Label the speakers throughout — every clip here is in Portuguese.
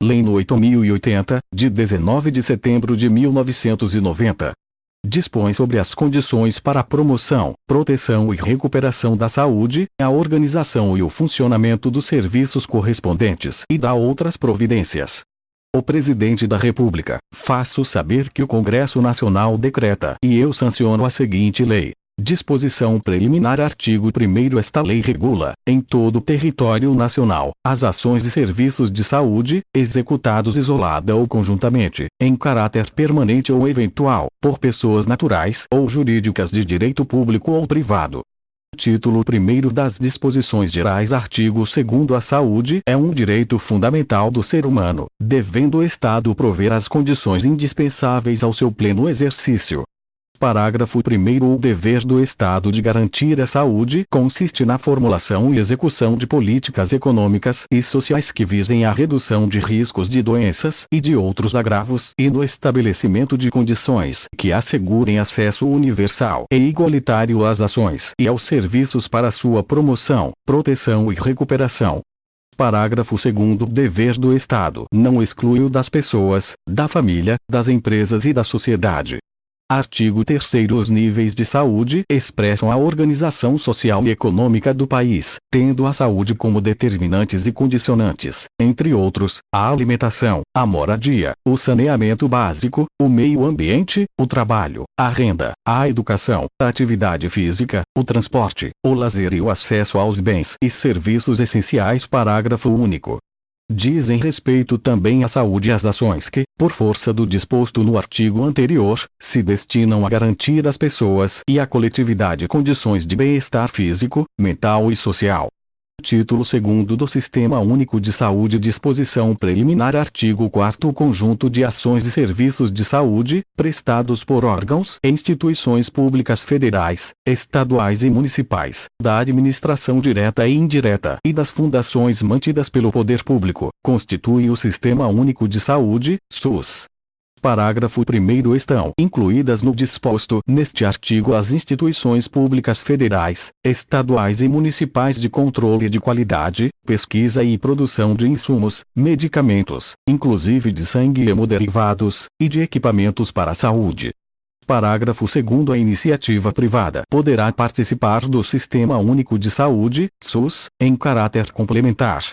Speaker 1: Lei nº 8.080, de 19 de setembro de 1990. Dispõe sobre as condições para a promoção, proteção e recuperação da saúde, a organização e o funcionamento dos serviços correspondentes e dá outras providências. O Presidente da República, faço saber que o Congresso Nacional decreta e eu sanciono a seguinte lei. Disposição preliminar. Artigo 1º. Esta lei regula, em todo o território nacional, as ações e serviços de saúde, executados isolada ou conjuntamente, em caráter permanente ou eventual, por pessoas naturais ou jurídicas de direito público ou privado. Título 1º das Disposições Gerais. Artigo 2º. A saúde é um direito fundamental do ser humano, devendo o Estado prover as condições indispensáveis ao seu pleno exercício. Parágrafo 1º. O dever do Estado de garantir a saúde consiste na formulação e execução de políticas econômicas e sociais que visem à redução de riscos de doenças e de outros agravos e no estabelecimento de condições que assegurem acesso universal e igualitário às ações e aos serviços para sua promoção, proteção e recuperação. Parágrafo 2º. O dever do Estado não exclui o das pessoas, da família, das empresas e da sociedade. Artigo 3º. Os níveis de saúde expressam a organização social e econômica do país, tendo a saúde como determinantes e condicionantes, entre outros, a alimentação, a moradia, o saneamento básico, o meio ambiente, o trabalho, a renda, a educação, a atividade física, o transporte, o lazer e o acesso aos bens e serviços essenciais. Parágrafo único. Dizem respeito também à saúde as ações que, por força do disposto no artigo anterior, se destinam a garantir às pessoas e à coletividade condições de bem-estar físico, mental e social. Título 2º do Sistema Único de Saúde. Disposição preliminar. Artigo 4º. O conjunto de ações e serviços de saúde, prestados por órgãos e instituições públicas federais, estaduais e municipais, da administração direta e indireta e das fundações mantidas pelo poder público, constitui o Sistema Único de Saúde, SUS. Parágrafo 1º. Estão incluídas no disposto neste artigo as instituições públicas federais, estaduais e municipais de controle de qualidade, pesquisa e produção de insumos, medicamentos, inclusive de sangue e hemoderivados, e de equipamentos para a saúde. Parágrafo 2º. A iniciativa privada poderá participar do Sistema Único de Saúde, SUS, em caráter complementar.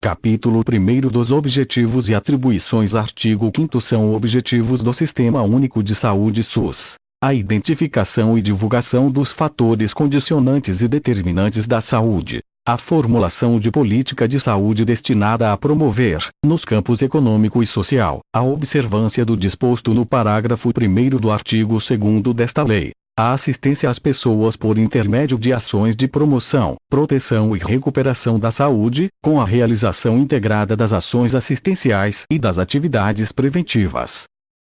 Speaker 1: Capítulo 1º dos Objetivos e Atribuições. Artigo 5º. São objetivos do Sistema Único de Saúde SUS a identificação e divulgação dos fatores condicionantes e determinantes da saúde, a formulação de política de saúde destinada a promover, nos campos econômico e social, a observância do disposto no parágrafo 1º do artigo 2º desta lei, a assistência às pessoas por intermédio de ações de promoção, proteção e recuperação da saúde, com a realização integrada das ações assistenciais e das atividades preventivas.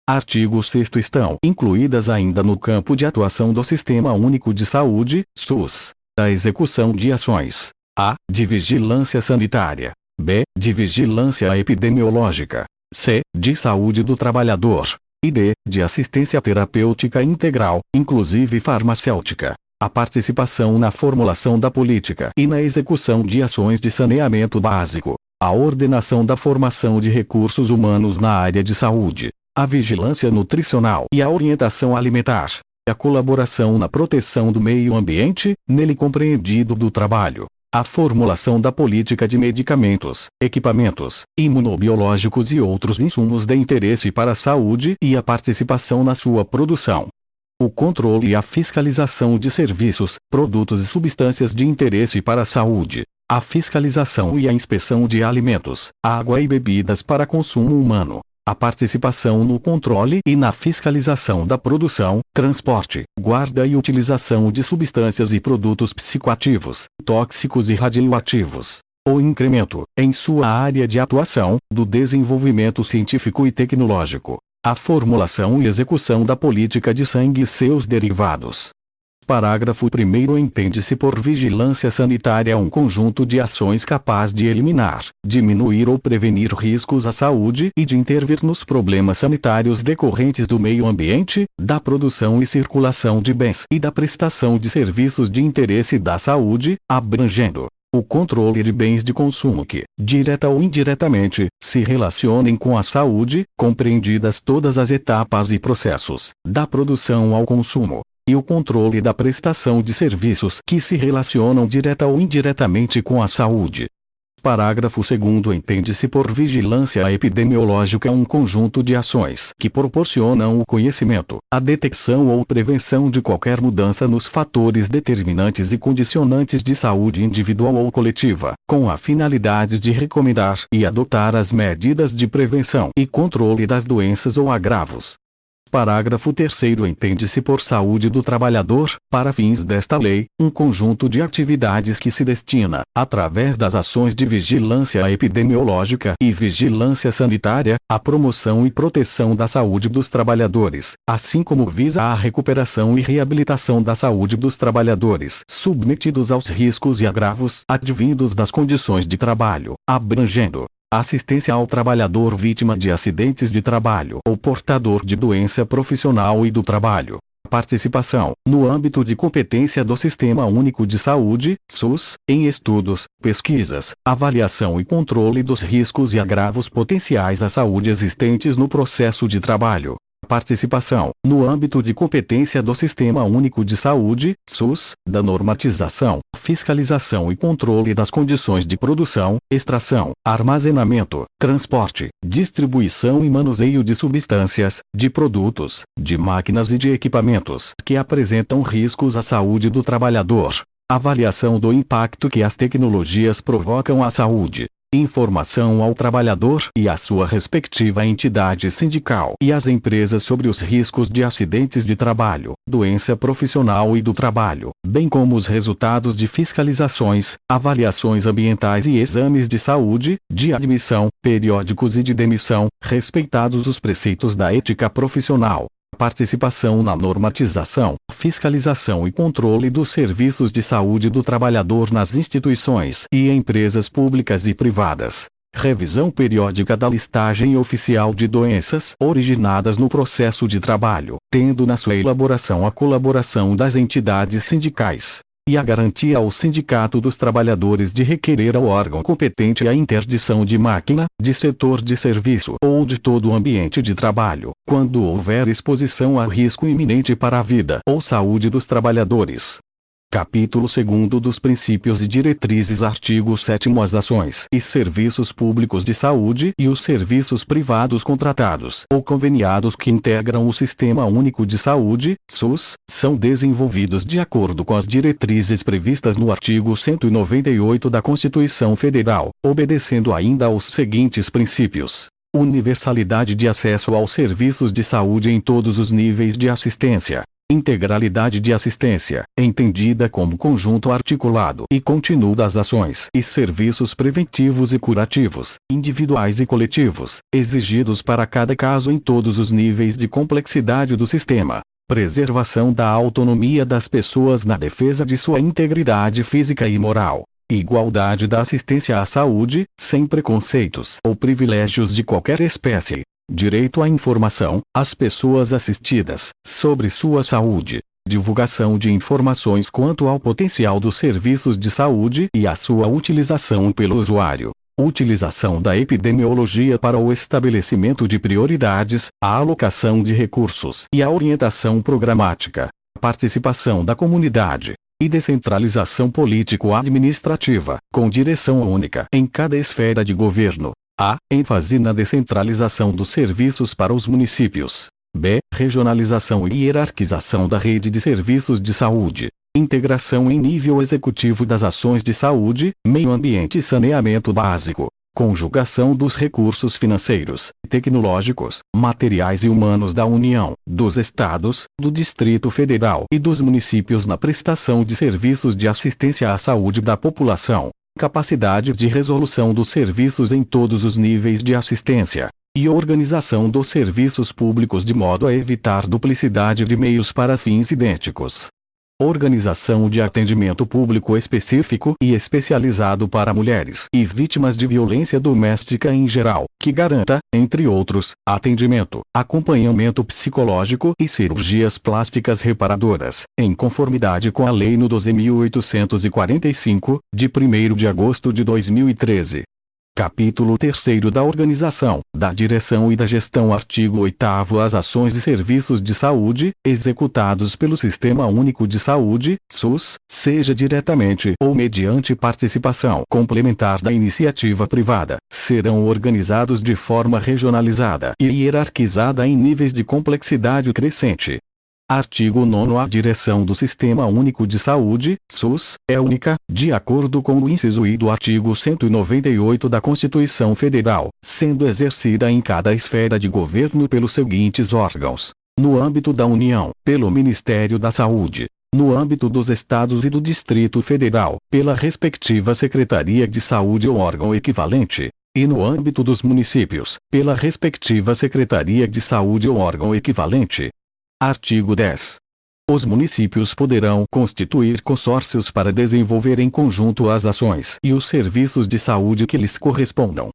Speaker 1: Artigo 6º. Estão incluídas ainda no campo de atuação do Sistema Único de Saúde, SUS, a execução de ações a. de vigilância sanitária, b. de vigilância epidemiológica, c. de saúde do trabalhador, e d. de assistência terapêutica integral, inclusive farmacêutica, a participação na formulação da política e na execução de ações de saneamento básico, a ordenação da formação de recursos humanos na área de saúde, a vigilância nutricional e a orientação alimentar, a colaboração na proteção do meio ambiente, nele compreendido do trabalho, a formulação da política de medicamentos, equipamentos, imunobiológicos e outros insumos de interesse para a saúde e a participação na sua produção. O controle e a fiscalização de serviços, produtos e substâncias de interesse para a saúde, a fiscalização e a inspeção de alimentos, água e bebidas para consumo humano, a participação no controle e na fiscalização da produção, transporte, guarda e utilização de substâncias e produtos psicoativos, tóxicos e radioativos. O incremento, em sua área de atuação, do desenvolvimento científico e tecnológico, a formulação e execução da política de sangue e seus derivados. Parágrafo 1º. Entende-se por vigilância sanitária um conjunto de ações capaz de eliminar, diminuir ou prevenir riscos à saúde e de intervir nos problemas sanitários decorrentes do meio ambiente, da produção e circulação de bens e da prestação de serviços de interesse da saúde, abrangendo O controle de bens de consumo que, direta ou indiretamente, se relacionem com a saúde, compreendidas todas as etapas e processos, da produção ao consumo. E o controle da prestação de serviços que se relacionam direta ou indiretamente com a saúde. Parágrafo 2º. Entende-se por vigilância epidemiológica um conjunto de ações que proporcionam o conhecimento, a detecção ou prevenção de qualquer mudança nos fatores determinantes e condicionantes de saúde individual ou coletiva, com a finalidade de recomendar e adotar as medidas de prevenção e controle das doenças ou agravos. Parágrafo 3º. Entende-se por saúde do trabalhador, para fins desta lei, um conjunto de atividades que se destina, através das ações de vigilância epidemiológica e vigilância sanitária, à promoção e proteção da saúde dos trabalhadores, assim como visa a recuperação e reabilitação da saúde dos trabalhadores submetidos aos riscos e agravos advindos das condições de trabalho, abrangendo assistência ao trabalhador vítima de acidentes de trabalho ou portador de doença profissional e do trabalho. Participação, no âmbito de competência do Sistema Único de Saúde, SUS, em estudos, pesquisas, avaliação e controle dos riscos e agravos potenciais à saúde existentes no processo de trabalho. Participação, no âmbito de competência do Sistema Único de Saúde, SUS, da normatização, fiscalização e controle das condições de produção, extração, armazenamento, transporte, distribuição e manuseio de substâncias, de produtos, de máquinas e de equipamentos que apresentam riscos à saúde do trabalhador. Avaliação do impacto que as tecnologias provocam à saúde. Informação ao trabalhador e à sua respectiva entidade sindical e às empresas sobre os riscos de acidentes de trabalho, doença profissional e do trabalho, bem como os resultados de fiscalizações, avaliações ambientais e exames de saúde, de admissão, periódicos e de demissão, respeitados os preceitos da ética profissional. Participação na normatização, fiscalização e controle dos serviços de saúde do trabalhador nas instituições e empresas públicas e privadas. Revisão periódica da listagem oficial de doenças originadas no processo de trabalho, tendo na sua elaboração a colaboração das entidades sindicais. E a garantia ao Sindicato dos Trabalhadores de requerer ao órgão competente a interdição de máquina, de setor de serviço ou de todo o ambiente de trabalho, quando houver exposição a risco iminente para a vida ou saúde dos trabalhadores. Capítulo 2º dos Princípios e Diretrizes. Artigo 7º. As ações e serviços públicos de saúde e os serviços privados contratados ou conveniados que integram o Sistema Único de Saúde, SUS, são desenvolvidos de acordo com as diretrizes previstas no artigo 198 da Constituição Federal, obedecendo ainda aos seguintes princípios: universalidade de acesso aos serviços de saúde em todos os níveis de assistência. Integralidade de assistência, entendida como conjunto articulado e contínuo das ações e serviços preventivos e curativos, individuais e coletivos, exigidos para cada caso em todos os níveis de complexidade do sistema. Preservação da autonomia das pessoas na defesa de sua integridade física e moral. Igualdade da assistência à saúde, sem preconceitos ou privilégios de qualquer espécie. Direito à informação, às pessoas assistidas, sobre sua saúde. Divulgação de informações quanto ao potencial dos serviços de saúde e à sua utilização pelo usuário. Utilização da epidemiologia para o estabelecimento de prioridades, a alocação de recursos e a orientação programática. Participação da comunidade. E descentralização político-administrativa, com direção única em cada esfera de governo. A. ênfase na descentralização dos serviços para os municípios. B. Regionalização e hierarquização da rede de serviços de saúde. Integração em nível executivo das ações de saúde, meio ambiente e saneamento básico. Conjugação dos recursos financeiros, tecnológicos, materiais e humanos da União, dos Estados, do Distrito Federal e dos municípios na prestação de serviços de assistência à saúde da população. Capacidade de resolução dos serviços em todos os níveis de assistência, e organização dos serviços públicos de modo a evitar duplicidade de meios para fins idênticos. Organização de atendimento público específico e especializado para mulheres e vítimas de violência doméstica em geral, que garanta, entre outros, atendimento, acompanhamento psicológico e cirurgias plásticas reparadoras, em conformidade com a Lei nº 12.845, de 1º de agosto de 2013. Capítulo 3º da Organização, da Direção e da Gestão. Artigo 8º. As ações e serviços de saúde, executados pelo Sistema Único de Saúde, SUS, seja diretamente ou mediante participação complementar da iniciativa privada, serão organizados de forma regionalizada e hierarquizada em níveis de complexidade crescente. Artigo 9º. A direção do Sistema Único de Saúde, SUS, é única, de acordo com o inciso I do artigo 198 da Constituição Federal, sendo exercida em cada esfera de governo pelos seguintes órgãos: no âmbito da União, pelo Ministério da Saúde; no âmbito dos Estados e do Distrito Federal, pela respectiva Secretaria de Saúde ou órgão equivalente; e no âmbito dos municípios, pela respectiva Secretaria de Saúde ou órgão equivalente. Artigo 10. Os municípios poderão constituir consórcios para desenvolver em conjunto as ações e os serviços de saúde que lhes correspondam.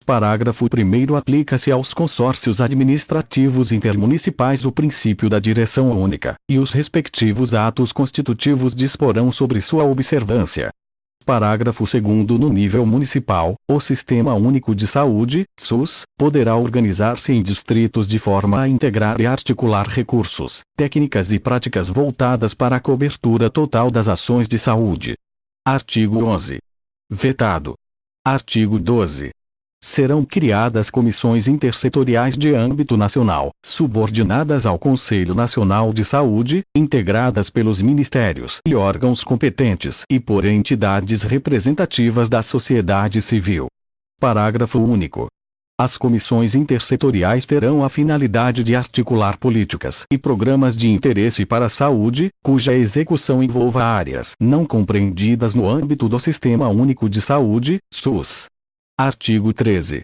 Speaker 1: Parágrafo 1º. Aplica-se aos consórcios administrativos intermunicipais o princípio da direção única, e os respectivos atos constitutivos disporão sobre sua observância. Parágrafo 2º. No nível municipal, o Sistema Único de Saúde, SUS, poderá organizar-se em distritos de forma a integrar e articular recursos, técnicas e práticas voltadas para a cobertura total das ações de saúde. Artigo 11. Vetado. Artigo 12. Serão criadas comissões intersetoriais de âmbito nacional, subordinadas ao Conselho Nacional de Saúde, integradas pelos ministérios e órgãos competentes e por entidades representativas da sociedade civil. Parágrafo único. As comissões intersetoriais terão a finalidade de articular políticas e programas de interesse para a saúde, cuja execução envolva áreas não compreendidas no âmbito do Sistema Único de Saúde, SUS. Artigo 13.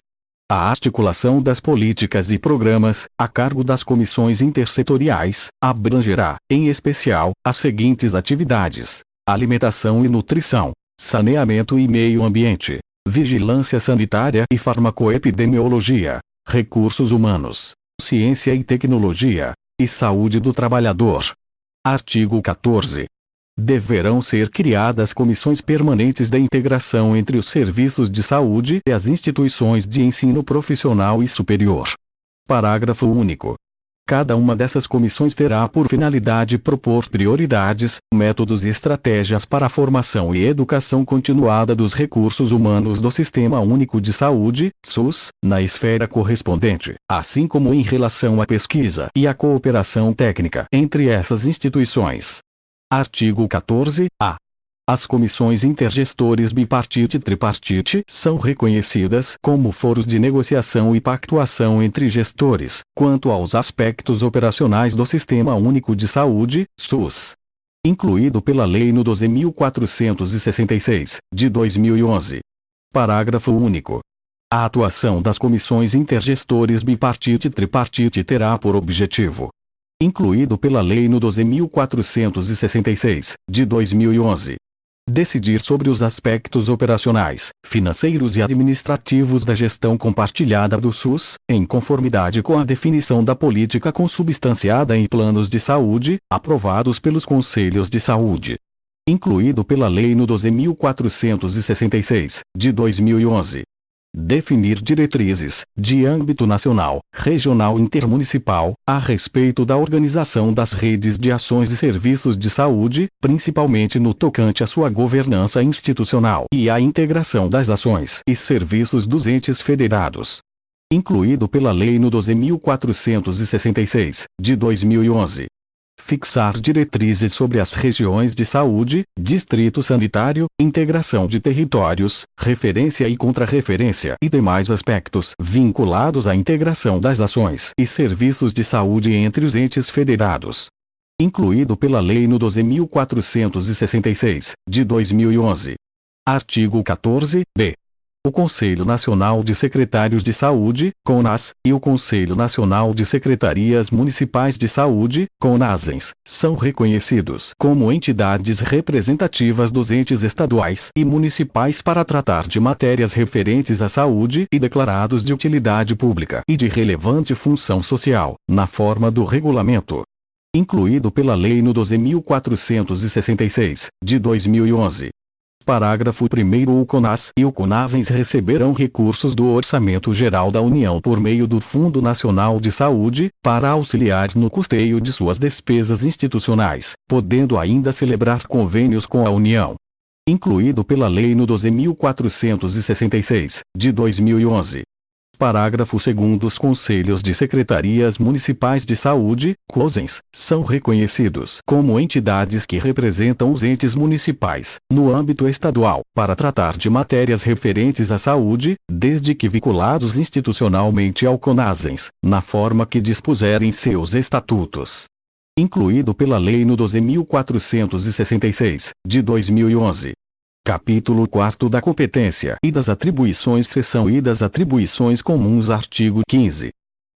Speaker 1: A articulação das políticas e programas, a cargo das comissões intersetoriais, abrangerá, em especial, as seguintes atividades: alimentação e nutrição, saneamento e meio ambiente, vigilância sanitária e farmacoepidemiologia, recursos humanos, ciência e tecnologia, e saúde do trabalhador. Artigo 14. Deverão ser criadas comissões permanentes da integração entre os serviços de saúde e as instituições de ensino profissional e superior. Parágrafo único. Cada uma dessas comissões terá por finalidade propor prioridades, métodos e estratégias para a formação e educação continuada dos recursos humanos do Sistema Único de Saúde, SUS, na esfera correspondente, assim como em relação à pesquisa e à cooperação técnica entre essas instituições. Artigo 14-A. As comissões intergestores bipartite e tripartite são reconhecidas como foros de negociação e pactuação entre gestores, quanto aos aspectos operacionais do Sistema Único de Saúde, SUS. Incluído pela Lei nº 12.466, de 2011. Parágrafo único. A atuação das comissões intergestores bipartite e tripartite terá por objetivo, incluído pela Lei nº 12.466, de 2011, decidir sobre os aspectos operacionais, financeiros e administrativos da gestão compartilhada do SUS, em conformidade com a definição da política consubstanciada em planos de saúde, aprovados pelos Conselhos de Saúde. Incluído pela Lei nº 12.466, de 2011. Definir diretrizes, de âmbito nacional, regional e intermunicipal, a respeito da organização das redes de ações e serviços de saúde, principalmente no tocante à sua governança institucional e à integração das ações e serviços dos entes federados. Incluído pela Lei nº 12.466, de 2011. Fixar diretrizes sobre as regiões de saúde, distrito sanitário, integração de territórios, referência e contrarreferência e demais aspectos vinculados à integração das ações e serviços de saúde entre os entes federados. Incluído pela Lei nº 12.466, de 2011. Artigo 14-B. O Conselho Nacional de Secretários de Saúde, CONAS, e o Conselho Nacional de Secretarias Municipais de Saúde, CONASENS, são reconhecidos como entidades representativas dos entes estaduais e municipais para tratar de matérias referentes à saúde e declarados de utilidade pública e de relevante função social, na forma do regulamento incluído pela Lei nº 12.466, de 2011. Parágrafo 1º. O CONAS e o CONASENS receberão recursos do Orçamento Geral da União por meio do Fundo Nacional de Saúde, para auxiliar no custeio de suas despesas institucionais, podendo ainda celebrar convênios com a União. Incluído pela Lei nº 12.466, de 2011. Parágrafo 2º. Os Conselhos de Secretarias Municipais de Saúde, COSENS, são reconhecidos como entidades que representam os entes municipais, no âmbito estadual, para tratar de matérias referentes à saúde, desde que vinculados institucionalmente ao CONASENS, na forma que dispuserem seus estatutos. Incluído pela Lei nº 12.466, de 2011. Capítulo 4 da competência e das atribuições. Seção I das atribuições comuns. Artigo 15.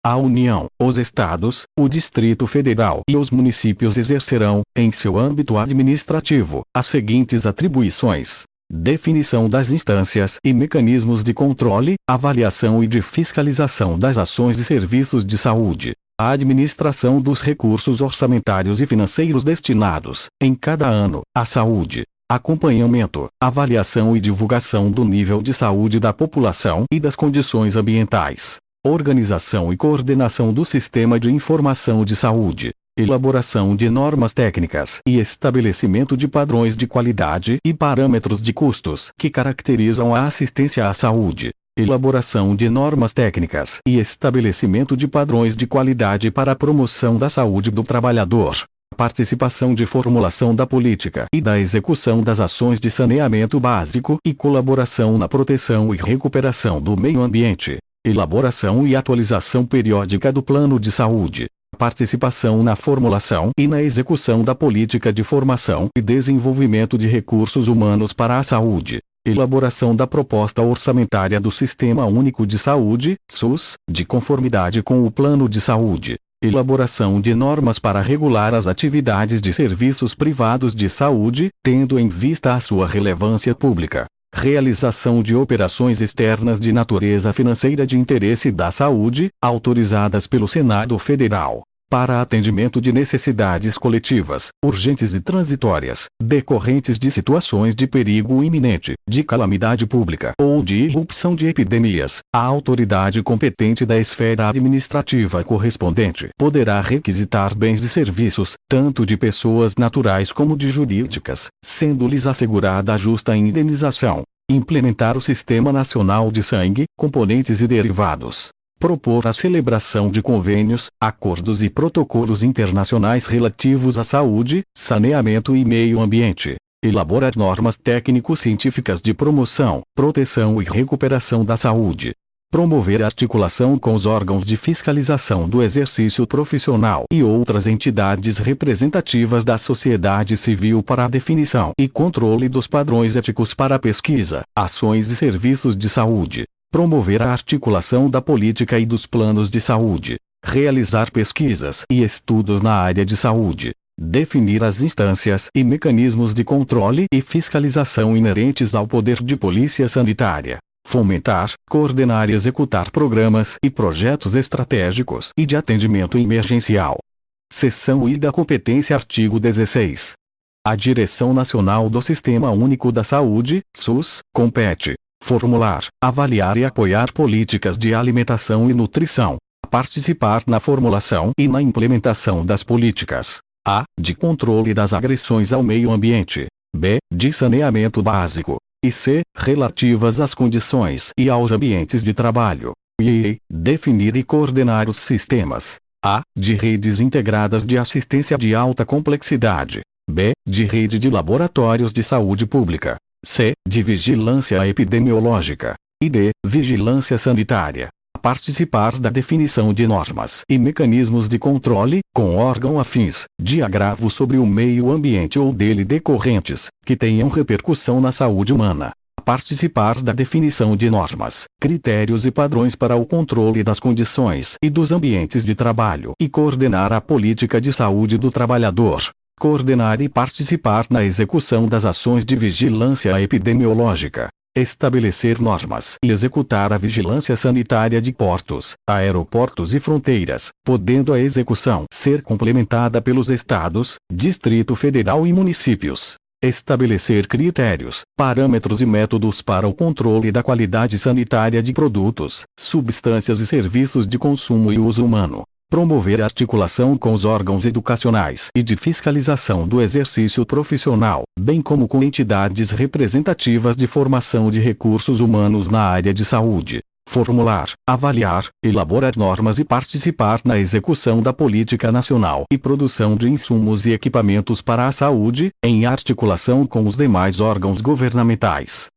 Speaker 1: A União, os Estados, o Distrito Federal e os municípios exercerão, em seu âmbito administrativo, as seguintes atribuições: definição das instâncias e mecanismos de controle, avaliação e de fiscalização das ações e serviços de saúde, a administração dos recursos orçamentários e financeiros destinados, em cada ano, à saúde, acompanhamento, avaliação e divulgação do nível de saúde da população e das condições ambientais, organização e coordenação do sistema de informação de saúde, elaboração de normas técnicas e estabelecimento de padrões de qualidade e parâmetros de custos que caracterizam a assistência à saúde, elaboração de normas técnicas e estabelecimento de padrões de qualidade para a promoção da saúde do trabalhador, participação de formulação da política e da execução das ações de saneamento básico e colaboração na proteção e recuperação do meio ambiente, elaboração e atualização periódica do plano de saúde, participação na formulação e na execução da política de formação e desenvolvimento de recursos humanos para a saúde, elaboração da proposta orçamentária do Sistema Único de Saúde, SUS, de conformidade com o plano de saúde, elaboração de normas para regular as atividades de serviços privados de saúde, tendo em vista a sua relevância pública, realização de operações externas de natureza financeira de interesse da saúde, autorizadas pelo Senado Federal, para atendimento de necessidades coletivas, urgentes e transitórias, decorrentes de situações de perigo iminente, de calamidade pública ou de irrupção de epidemias. A autoridade competente da esfera administrativa correspondente poderá requisitar bens e serviços, tanto de pessoas naturais como de jurídicas, sendo-lhes assegurada a justa indenização, implementar o Sistema Nacional de Sangue, componentes e derivados, propor a celebração de convênios, acordos e protocolos internacionais relativos à saúde, saneamento e meio ambiente, elaborar normas técnico-científicas de promoção, proteção e recuperação da saúde, promover a articulação com os órgãos de fiscalização do exercício profissional e outras entidades representativas da sociedade civil para a definição e controle dos padrões éticos para a pesquisa, ações e serviços de saúde, promover a articulação da política e dos planos de saúde, realizar pesquisas e estudos na área de saúde, definir as instâncias e mecanismos de controle e fiscalização inerentes ao poder de polícia sanitária, fomentar, coordenar e executar programas e projetos estratégicos e de atendimento emergencial. Seção I da competência. Artigo 16. A Direção Nacional do Sistema Único da Saúde, SUS, compete formular, avaliar e apoiar políticas de alimentação e nutrição, participar na formulação e na implementação das políticas a. de controle das agressões ao meio ambiente, b. de saneamento básico, e c. relativas às condições e aos ambientes de trabalho, e definir e coordenar os sistemas a. de redes integradas de assistência de alta complexidade, b. de rede de laboratórios de saúde pública, c. de vigilância epidemiológica, e d. vigilância sanitária. Participar da definição de normas e mecanismos de controle, com órgão afins, de agravo sobre o meio ambiente ou dele decorrentes, que tenham repercussão na saúde humana. participar da definição de normas, critérios e padrões para o controle das condições e dos ambientes de trabalho e coordenar a política de saúde do trabalhador. Coordenar e participar na execução das ações de vigilância epidemiológica. Estabelecer normas e executar a vigilância sanitária de portos, aeroportos e fronteiras, podendo a execução ser complementada pelos estados, Distrito Federal e municípios. Estabelecer critérios, parâmetros e métodos para o controle da qualidade sanitária de produtos, substâncias e serviços de consumo e uso humano. Promover a articulação com os órgãos educacionais e de fiscalização do exercício profissional, bem como com entidades representativas de formação de recursos humanos na área de saúde. Formular, avaliar, elaborar normas e participar na execução da política nacional e produção de insumos e equipamentos para a saúde, em articulação com os demais órgãos governamentais.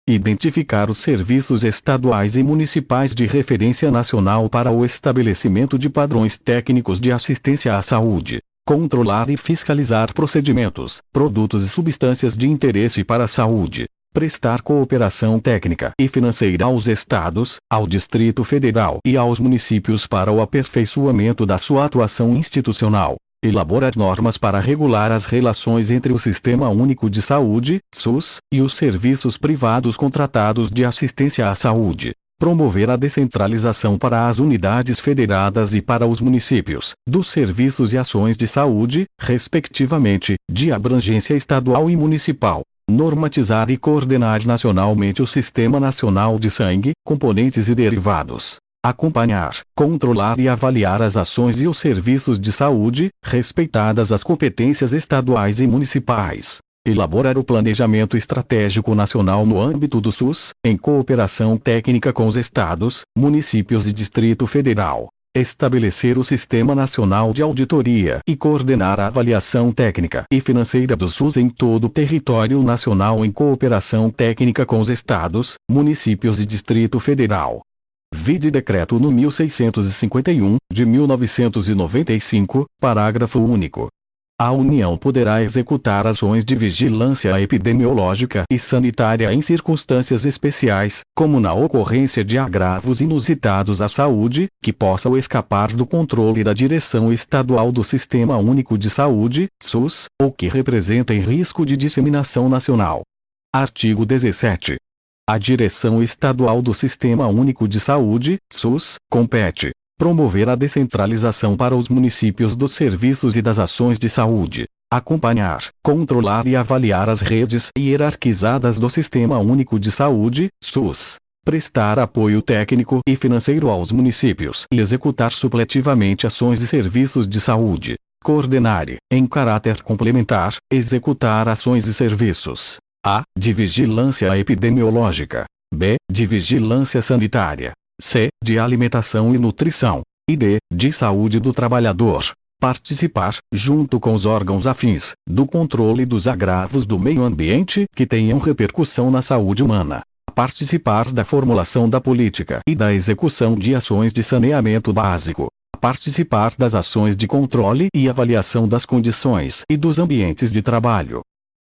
Speaker 1: Identificar os serviços estaduais e municipais de referência nacional para o estabelecimento de padrões técnicos de assistência à saúde. Controlar e fiscalizar procedimentos, produtos e substâncias de interesse para a saúde. Prestar cooperação técnica e financeira aos estados, ao Distrito Federal e aos municípios para o aperfeiçoamento da sua atuação institucional. Elaborar normas para regular as relações entre o Sistema Único de Saúde, SUS, e os serviços privados contratados de assistência à saúde. Promover a descentralização para as unidades federadas e para os municípios, dos serviços e ações de saúde, respectivamente, de abrangência estadual e municipal. Normatizar e coordenar nacionalmente o Sistema Nacional de Sangue, Componentes e Derivados. Acompanhar, controlar e avaliar as ações e os serviços de saúde, respeitadas as competências estaduais e municipais. Elaborar o planejamento estratégico nacional no âmbito do SUS, em cooperação técnica com os estados, municípios e Distrito Federal. Estabelecer o Sistema Nacional de Auditoria e coordenar a avaliação técnica e financeira do SUS em todo o território nacional em cooperação técnica com os estados, municípios e Distrito Federal. Vide Decreto no 1651, de 1995, parágrafo único. A União poderá executar ações de vigilância epidemiológica e sanitária em circunstâncias especiais, como na ocorrência de agravos inusitados à saúde, que possam escapar do controle da direção estadual do Sistema Único de Saúde, SUS, ou que representem risco de disseminação nacional. Artigo 17. A direção estadual do Sistema Único de Saúde, SUS, compete promover a descentralização para os municípios dos serviços e das ações de saúde, acompanhar, controlar e avaliar as redes hierarquizadas do Sistema Único de Saúde, SUS, prestar apoio técnico e financeiro aos municípios e executar supletivamente ações e serviços de saúde, coordenar e, em caráter complementar, executar ações e serviços. A. De vigilância epidemiológica. B. De vigilância sanitária. C. De alimentação e nutrição. E D. De saúde do trabalhador. Participar, junto com os órgãos afins, do controle dos agravos do meio ambiente que tenham repercussão na saúde humana. Participar da formulação da política e da execução de ações de saneamento básico. Participar das ações de controle e avaliação das condições e dos ambientes de trabalho.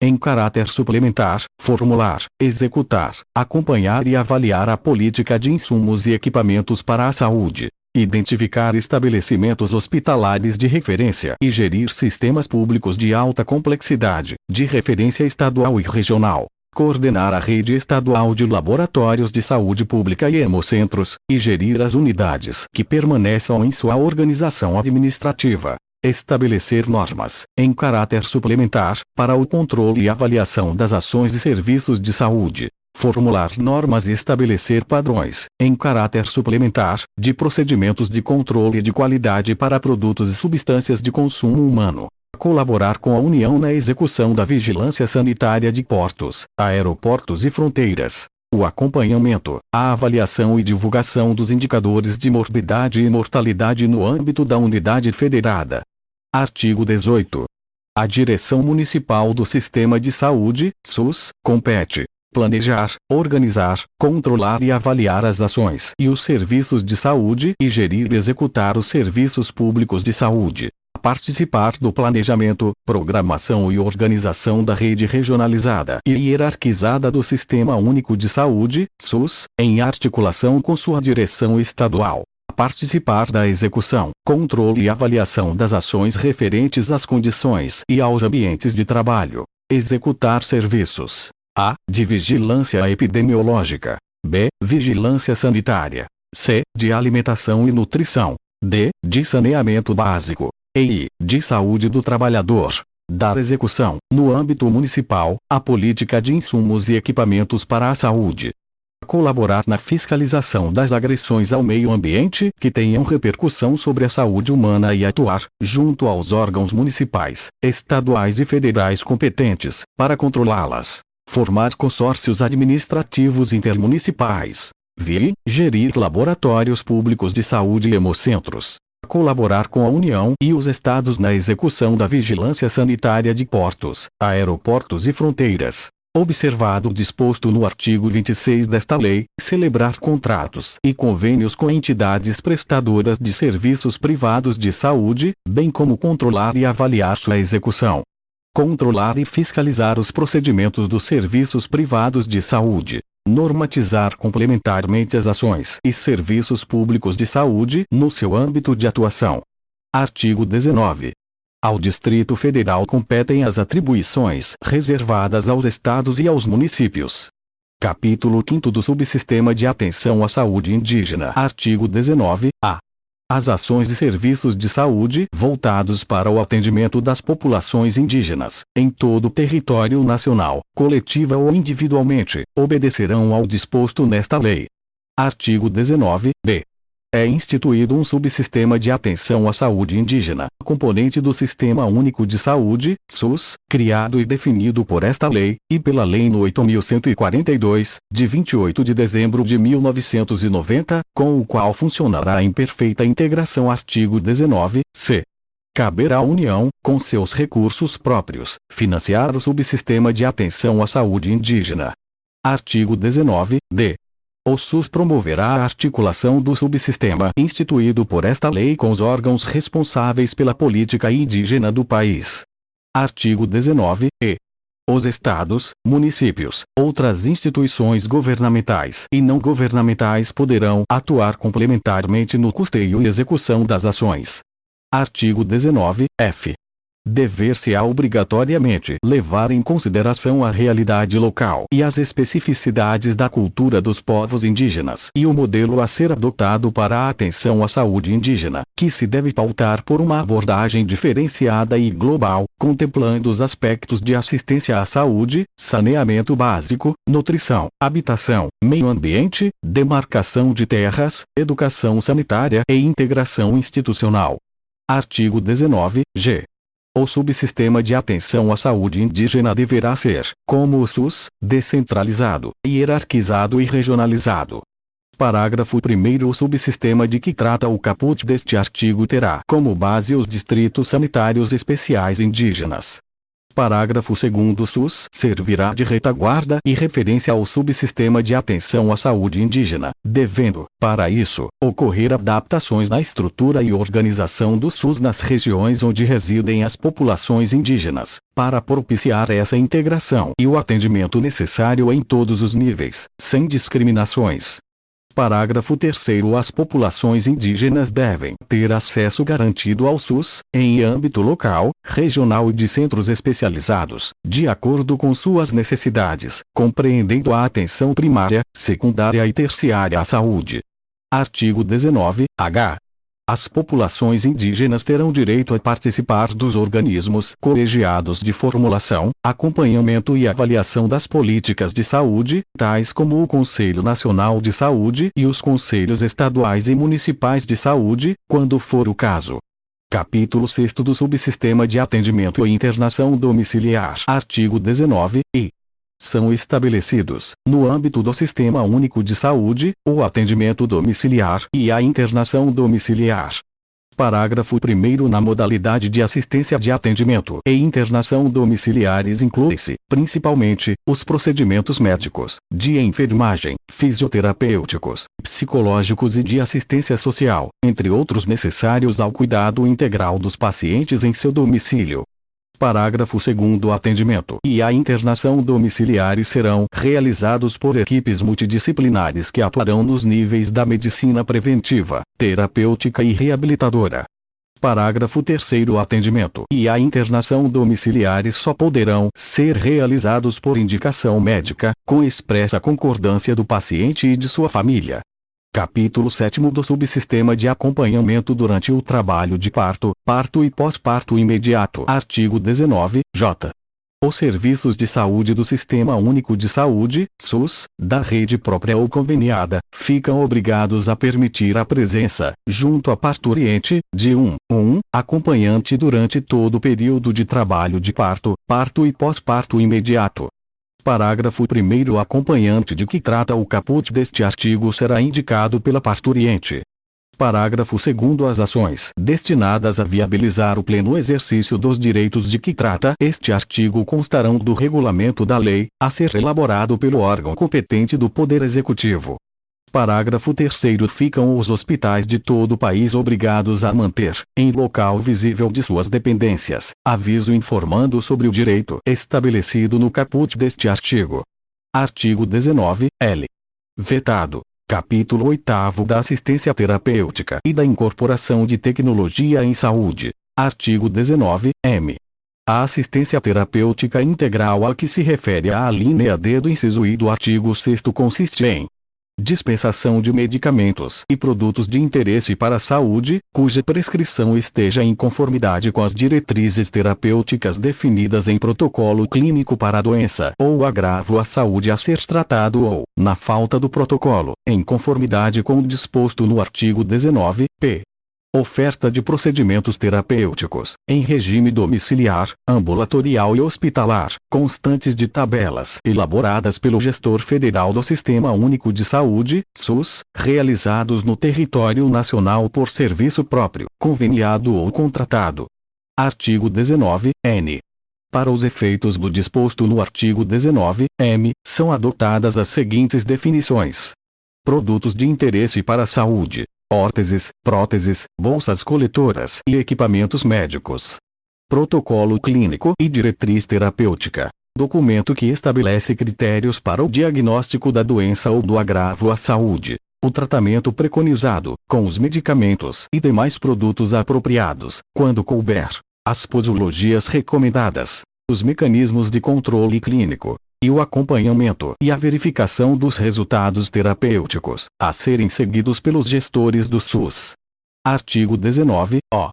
Speaker 1: Em caráter suplementar, formular, executar, acompanhar e avaliar a política de insumos e equipamentos para a saúde. Identificar estabelecimentos hospitalares de referência e gerir sistemas públicos de alta complexidade, de referência estadual e regional. Coordenar a rede estadual de laboratórios de saúde pública e hemocentros, e gerir as unidades que permaneçam em sua organização administrativa. Estabelecer normas, em caráter suplementar, para o controle e avaliação das ações e serviços de saúde. Formular normas e estabelecer padrões, em caráter suplementar, de procedimentos de controle de qualidade para produtos e substâncias de consumo humano. Colaborar com a União na execução da vigilância sanitária de portos, aeroportos e fronteiras. O acompanhamento, a avaliação e divulgação dos indicadores de morbidade e mortalidade no âmbito da unidade federada. Artigo 18. A direção municipal do Sistema de Saúde, SUS, compete planejar, organizar, controlar e avaliar as ações e os serviços de saúde e gerir e executar os serviços públicos de saúde. participar do planejamento, programação e organização da rede regionalizada e hierarquizada do Sistema Único de Saúde, SUS, em articulação com sua direção estadual. Participar da execução, controle e avaliação das ações referentes às condições e aos ambientes de trabalho. Executar serviços: A. De vigilância epidemiológica. B. Vigilância sanitária. C. De alimentação e nutrição. D. De saneamento básico. E I. De saúde do trabalhador. Dar execução, no âmbito municipal, à política de insumos e equipamentos para a saúde. Colaborar na fiscalização das agressões ao meio ambiente que tenham repercussão sobre a saúde humana e atuar, junto aos órgãos municipais, estaduais e federais competentes, para controlá-las. Formar consórcios administrativos intermunicipais. Gerir laboratórios públicos de saúde e hemocentros. Colaborar com a União e os estados na execução da vigilância sanitária de portos, aeroportos e fronteiras. Observado o disposto no artigo 26 desta lei, celebrar contratos e convênios com entidades prestadoras de serviços privados de saúde, bem como controlar e avaliar sua execução. Controlar e fiscalizar os procedimentos dos serviços privados de saúde. Normatizar complementarmente as ações e serviços públicos de saúde no seu âmbito de atuação. Artigo 19. Ao Distrito Federal competem as atribuições reservadas aos estados e aos municípios. Capítulo 5 do Subsistema de Atenção à Saúde Indígena. Artigo 19-A. As ações e serviços de saúde voltados para o atendimento das populações indígenas, em todo o território nacional, coletiva ou individualmente, obedecerão ao disposto nesta lei. Artigo 19-B. É instituído um subsistema de atenção à saúde indígena, componente do Sistema Único de Saúde, SUS, criado e definido por esta lei, e pela Lei nº 8.142, de 28 de dezembro de 1990, com o qual funcionará em perfeita integração. Artigo 19-C. Caberá à União, com seus recursos próprios, financiar o subsistema de atenção à saúde indígena. Artigo 19-D. O SUS promoverá a articulação do subsistema instituído por esta lei com os órgãos responsáveis pela política indígena do país. Artigo 19-E. Os estados, municípios, outras instituições governamentais e não governamentais poderão atuar complementarmente no custeio e execução das ações. Artigo 19-F. Dever-se-á obrigatoriamente levar em consideração a realidade local e as especificidades da cultura dos povos indígenas e o modelo a ser adotado para a atenção à saúde indígena, que se deve pautar por uma abordagem diferenciada e global, contemplando os aspectos de assistência à saúde, saneamento básico, nutrição, habitação, meio ambiente, demarcação de terras, educação sanitária e integração institucional. Artigo 19-G. O subsistema de atenção à saúde indígena deverá ser, como o SUS, descentralizado, hierarquizado e regionalizado. Parágrafo 1º. O subsistema de que trata o caput deste artigo terá como base os distritos sanitários especiais indígenas. Parágrafo 2º. O SUS servirá de retaguarda e referência ao subsistema de atenção à saúde indígena, devendo, para isso, ocorrer adaptações na estrutura e organização do SUS nas regiões onde residem as populações indígenas, para propiciar essa integração e o atendimento necessário em todos os níveis, sem discriminações. Parágrafo 3º. As populações indígenas devem ter acesso garantido ao SUS, em âmbito local, regional e de centros especializados, de acordo com suas necessidades, compreendendo a atenção primária, secundária e terciária à saúde. Artigo 19-H. As populações indígenas terão direito a participar dos organismos colegiados de formulação, acompanhamento e avaliação das políticas de saúde, tais como o Conselho Nacional de Saúde e os Conselhos Estaduais e Municipais de Saúde, quando for o caso. Capítulo 6 do Subsistema de Atendimento e Internação Domiciliar. Artigo 19-I. São estabelecidos, no âmbito do Sistema Único de Saúde, o atendimento domiciliar e a internação domiciliar. Parágrafo 1º. Na modalidade de assistência de atendimento e internação domiciliares inclui-se, principalmente, os procedimentos médicos, de enfermagem, fisioterapêuticos, psicológicos e de assistência social, entre outros necessários ao cuidado integral dos pacientes em seu domicílio. Parágrafo 2º. Atendimento e a internação domiciliares serão realizados por equipes multidisciplinares que atuarão nos níveis da medicina preventiva, terapêutica e reabilitadora. Parágrafo 3º. Atendimento e a internação domiciliares só poderão ser realizados por indicação médica, com expressa concordância do paciente e de sua família. Capítulo 7º do Subsistema de Acompanhamento durante o Trabalho de Parto, Parto e Pós-Parto Imediato. Artigo 19, j. Os serviços de saúde do Sistema Único de Saúde, SUS, da rede própria ou conveniada, ficam obrigados a permitir a presença, junto à parturiente, de um acompanhante durante todo o período de trabalho de parto, parto e pós-parto imediato. Parágrafo 1º. O acompanhante de que trata o caput deste artigo será indicado pela parturiente. Parágrafo 2º. As ações destinadas a viabilizar o pleno exercício dos direitos de que trata este artigo constarão do regulamento da lei, a ser elaborado pelo órgão competente do Poder Executivo. Parágrafo 3º. Ficam os hospitais de todo o país obrigados a manter, em local visível de suas dependências, aviso informando sobre o direito estabelecido no caput deste artigo. Artigo 19, l. Vetado. Capítulo 8º da Assistência Terapêutica e da Incorporação de Tecnologia em Saúde. Artigo 19, m. A assistência terapêutica integral a que se refere a alínea D do inciso I do artigo 6º consiste em dispensação de medicamentos e produtos de interesse para a saúde, cuja prescrição esteja em conformidade com as diretrizes terapêuticas definidas em protocolo clínico para a doença ou agravo à saúde a ser tratado ou, na falta do protocolo, em conformidade com o disposto no artigo 19, p. Oferta de procedimentos terapêuticos, em regime domiciliar, ambulatorial e hospitalar, constantes de tabelas elaboradas pelo gestor federal do Sistema Único de Saúde, SUS, realizados no território nacional por serviço próprio, conveniado ou contratado. Artigo 19, n. Para os efeitos do disposto no artigo 19, m, são adotadas as seguintes definições: produtos de interesse para a saúde, órteses, próteses, bolsas coletoras e equipamentos médicos. Protocolo clínico e diretriz terapêutica. Documento que estabelece critérios para o diagnóstico da doença ou do agravo à saúde. O tratamento preconizado, com os medicamentos e demais produtos apropriados, quando couber. As posologias recomendadas. Os mecanismos de controle clínico. E o acompanhamento e a verificação dos resultados terapêuticos, a serem seguidos pelos gestores do SUS. Artigo 19, o.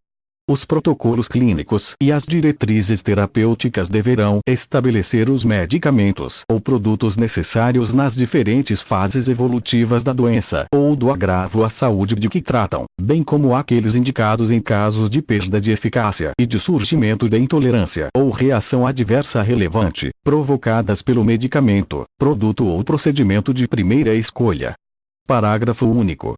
Speaker 1: Os protocolos clínicos e as diretrizes terapêuticas deverão estabelecer os medicamentos ou produtos necessários nas diferentes fases evolutivas da doença ou do agravo à saúde de que tratam, bem como aqueles indicados em casos de perda de eficácia e de surgimento de intolerância ou reação adversa relevante, provocadas pelo medicamento, produto ou procedimento de primeira escolha. Parágrafo único.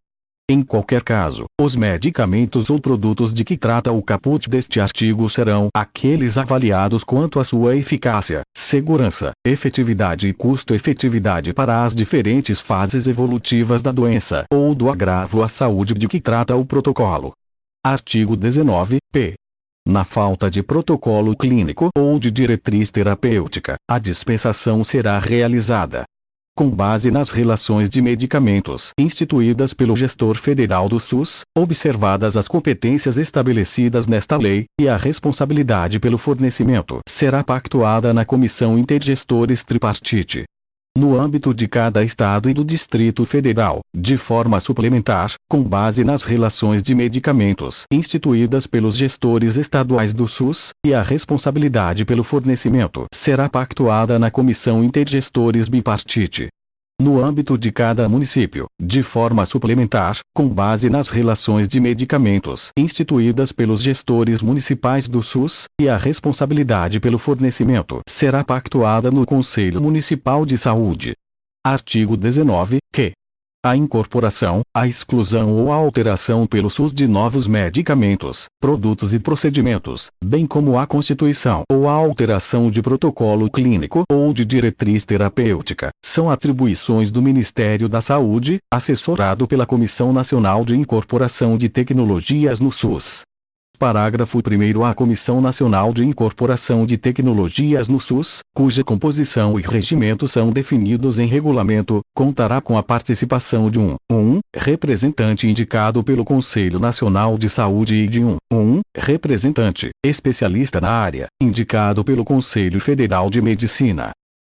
Speaker 1: Em qualquer caso, os medicamentos ou produtos de que trata o caput deste artigo serão aqueles avaliados quanto à sua eficácia, segurança, efetividade e custo-efetividade para as diferentes fases evolutivas da doença ou do agravo à saúde de que trata o protocolo. Artigo 19, p. Na falta de protocolo clínico ou de diretriz terapêutica, a dispensação será realizada com base nas relações de medicamentos instituídas pelo gestor federal do SUS, observadas as competências estabelecidas nesta lei, e a responsabilidade pelo fornecimento será pactuada na Comissão Intergestores Tripartite. No âmbito de cada Estado e do Distrito Federal, de forma suplementar, com base nas relações de medicamentos instituídas pelos gestores estaduais do SUS, e a responsabilidade pelo fornecimento será pactuada na Comissão Intergestores Bipartite. No âmbito de cada município, de forma suplementar, com base nas relações de medicamentos instituídas pelos gestores municipais do SUS, e a responsabilidade pelo fornecimento será pactuada no Conselho Municipal de Saúde. Artigo 19, que A incorporação, a exclusão ou a alteração pelo SUS de novos medicamentos, produtos e procedimentos, bem como a constituição ou a alteração de protocolo clínico ou de diretriz terapêutica, são atribuições do Ministério da Saúde, assessorado pela Comissão Nacional de Incorporação de Tecnologias no SUS. Parágrafo 1º. A Comissão Nacional de Incorporação de Tecnologias no SUS, cuja composição e regimento são definidos em regulamento, contará com a participação de um representante indicado pelo Conselho Nacional de Saúde e de um representante especialista na área, indicado pelo Conselho Federal de Medicina.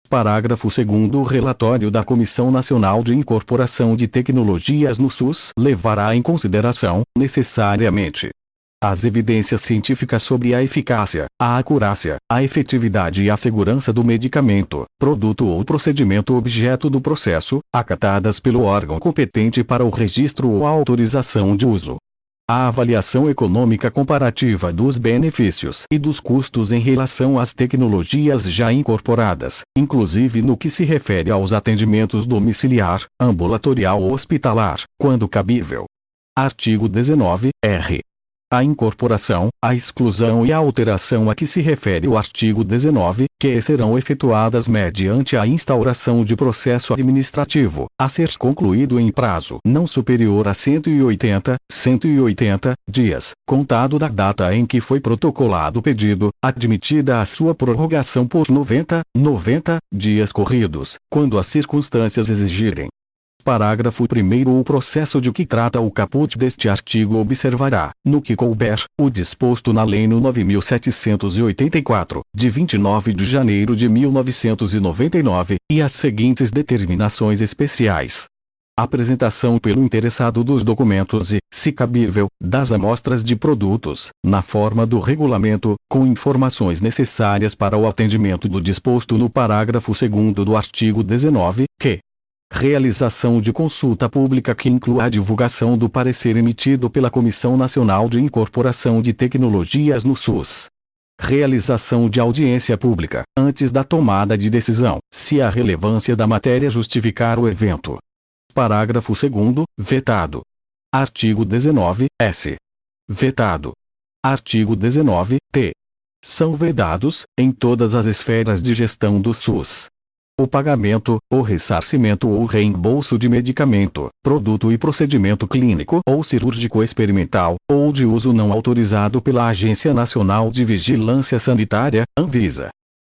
Speaker 1: Parágrafo 2º. O relatório da Comissão Nacional de Incorporação de Tecnologias no SUS levará em consideração, necessariamente, as evidências científicas sobre a eficácia, a acurácia, a efetividade e a segurança do medicamento, produto ou procedimento objeto do processo, acatadas pelo órgão competente para o registro ou a autorização de uso. A avaliação econômica comparativa dos benefícios e dos custos em relação às tecnologias já incorporadas, inclusive no que se refere aos atendimentos domiciliar, ambulatorial ou hospitalar, quando cabível. Artigo 19-R. A incorporação, a exclusão e a alteração a que se refere o artigo 19, que serão efetuadas mediante a instauração de processo administrativo, a ser concluído em prazo não superior a 180 dias, contado da data em que foi protocolado o pedido, admitida a sua prorrogação por 90 dias corridos, quando as circunstâncias exigirem. Parágrafo 1º. O processo de que trata o caput deste artigo observará, no que couber, o disposto na Lei nº 9.784, de 29 de janeiro de 1999, e as seguintes determinações especiais. Apresentação pelo interessado dos documentos e, se cabível, das amostras de produtos, na forma do regulamento, com informações necessárias para o atendimento do disposto no parágrafo 2º do artigo 19, que realização de consulta pública que inclua a divulgação do parecer emitido pela Comissão Nacional de Incorporação de Tecnologias no SUS. Realização de audiência pública, antes da tomada de decisão, se a relevância da matéria justificar o evento. Parágrafo 2º, vetado. Artigo 19-S. Vetado. Artigo 19-T. São vedados, em todas as esferas de gestão do SUS, o pagamento, o ressarcimento ou reembolso de medicamento, produto e procedimento clínico ou cirúrgico experimental, ou de uso não autorizado pela Agência Nacional de Vigilância Sanitária, Anvisa.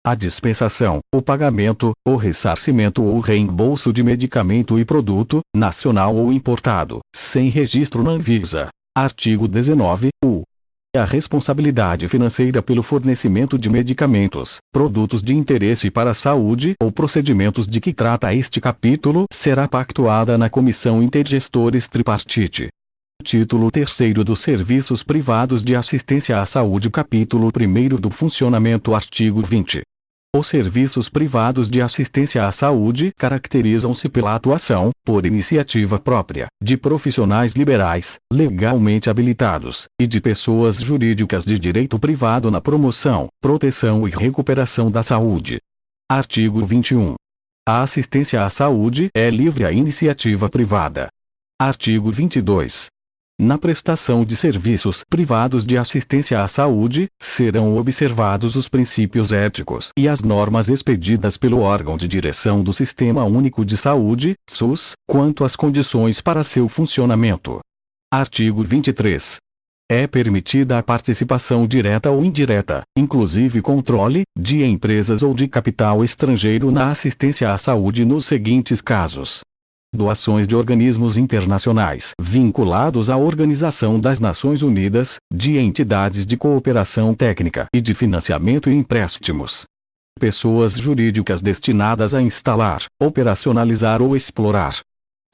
Speaker 1: A dispensação, o pagamento, o ressarcimento ou reembolso de medicamento e produto, nacional ou importado, sem registro na Anvisa. Artigo 19-U. A responsabilidade financeira pelo fornecimento de medicamentos, produtos de interesse para a saúde ou procedimentos de que trata este capítulo será pactuada na Comissão Intergestores Tripartite. Título 3º dos Serviços Privados de Assistência à Saúde. Capítulo 1º do Funcionamento. Artigo 20. Os serviços privados de assistência à saúde caracterizam-se pela atuação, por iniciativa própria, de profissionais liberais, legalmente habilitados, e de pessoas jurídicas de direito privado na promoção, proteção e recuperação da saúde. Artigo 21. A assistência à saúde é livre à iniciativa privada. Artigo 22. Na prestação de serviços privados de assistência à saúde, serão observados os princípios éticos e as normas expedidas pelo órgão de direção do Sistema Único de Saúde, SUS, quanto às condições para seu funcionamento. Artigo 23. É permitida a participação direta ou indireta, inclusive controle, de empresas ou de capital estrangeiro na assistência à saúde nos seguintes casos: doações de organismos internacionais vinculados à Organização das Nações Unidas, de entidades de cooperação técnica e de financiamento e empréstimos. Pessoas jurídicas destinadas a instalar, operacionalizar ou explorar.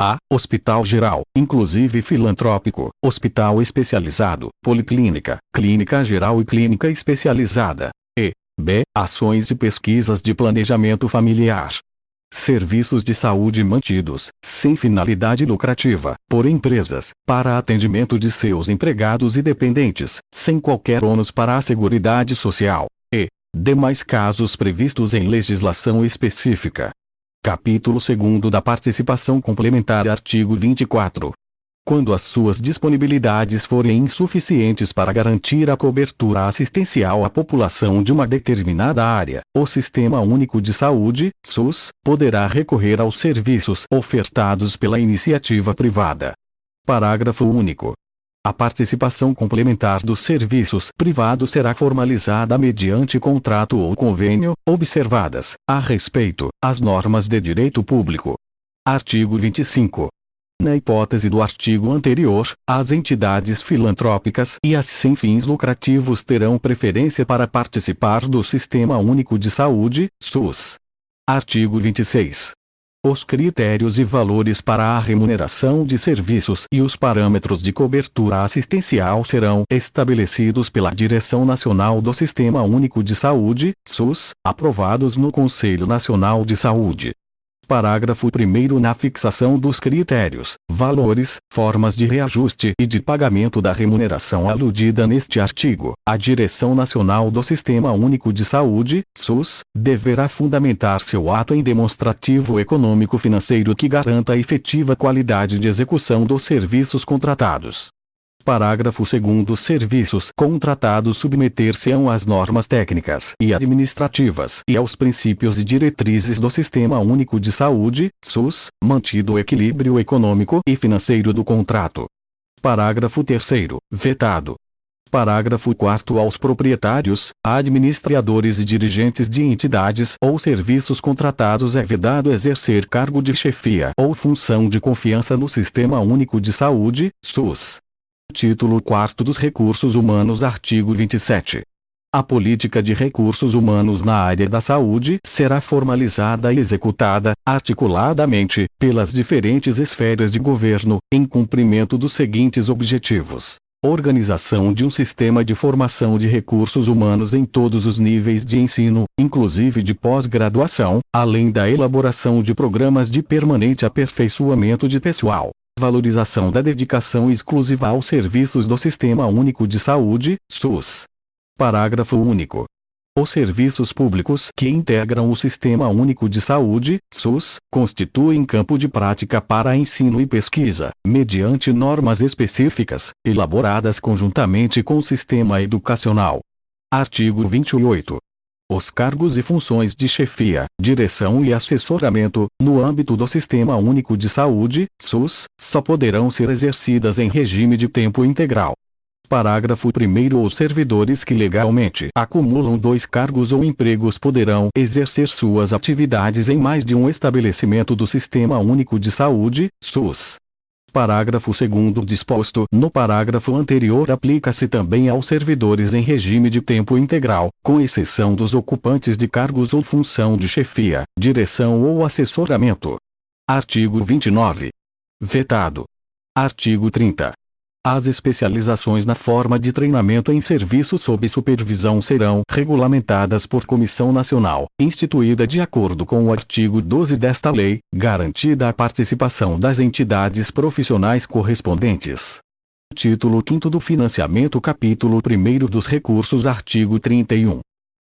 Speaker 1: A. Hospital geral, inclusive filantrópico, hospital especializado, policlínica, clínica geral e clínica especializada. E. B. Ações e pesquisas de planejamento familiar. Serviços de saúde mantidos, sem finalidade lucrativa, por empresas, para atendimento de seus empregados e dependentes, sem qualquer ônus para a Seguridade Social. E. Demais casos previstos em legislação específica. Capítulo 2 da Participação Complementar. Artigo 24. Quando as suas disponibilidades forem insuficientes para garantir a cobertura assistencial à população de uma determinada área, o Sistema Único de Saúde, SUS, poderá recorrer aos serviços ofertados pela iniciativa privada. Parágrafo único. A participação complementar dos serviços privados será formalizada mediante contrato ou convênio, observadas, a respeito, as normas de direito público. Artigo 25. Na hipótese do artigo anterior, as entidades filantrópicas e as sem fins lucrativos terão preferência para participar do Sistema Único de Saúde, SUS. Artigo 26. Os critérios e valores para a remuneração de serviços e os parâmetros de cobertura assistencial serão estabelecidos pela Direção Nacional do Sistema Único de Saúde, SUS, aprovados no Conselho Nacional de Saúde. Parágrafo 1º. Na fixação dos critérios, valores, formas de reajuste e de pagamento da remuneração aludida neste artigo, a Direção Nacional do Sistema Único de Saúde, SUS, deverá fundamentar seu ato em demonstrativo econômico-financeiro que garanta a efetiva qualidade de execução dos serviços contratados. Parágrafo 2º. Os serviços contratados submeter-se-ão às normas técnicas e administrativas e aos princípios e diretrizes do Sistema Único de Saúde, SUS, mantido o equilíbrio econômico e financeiro do contrato. Parágrafo 3º. Vetado. Parágrafo 4º. Aos proprietários, administradores e dirigentes de entidades ou serviços contratados é vedado exercer cargo de chefia ou função de confiança no Sistema Único de Saúde, SUS. Título 4º dos Recursos Humanos. Artigo 27. A política de recursos humanos na área da saúde será formalizada e executada, articuladamente, pelas diferentes esferas de governo, em cumprimento dos seguintes objetivos: organização de um sistema de formação de recursos humanos em todos os níveis de ensino, inclusive de pós-graduação, além da elaboração de programas de permanente aperfeiçoamento de pessoal. Valorização da dedicação exclusiva aos serviços do Sistema Único de Saúde, SUS. Parágrafo único. Os serviços públicos que integram o Sistema Único de Saúde, SUS, constituem campo de prática para ensino e pesquisa, mediante normas específicas, elaboradas conjuntamente com o sistema educacional. Artigo 28. Os cargos e funções de chefia, direção e assessoramento, no âmbito do Sistema Único de Saúde, SUS, só poderão ser exercidas em regime de tempo integral. Parágrafo 1º. Os servidores que legalmente acumulam 2 cargos ou empregos poderão exercer suas atividades em mais de um estabelecimento do Sistema Único de Saúde, SUS. Parágrafo 2º. Disposto no parágrafo anterior aplica-se também aos servidores em regime de tempo integral, com exceção dos ocupantes de cargos ou função de chefia, direção ou assessoramento. Artigo 29. Vetado. Artigo 30. As especializações na forma de treinamento em serviço sob supervisão serão regulamentadas por Comissão Nacional, instituída de acordo com o artigo 12 desta lei, garantida a participação das entidades profissionais correspondentes. Título 5º do Financiamento. Capítulo 1º dos Recursos. Artigo 31.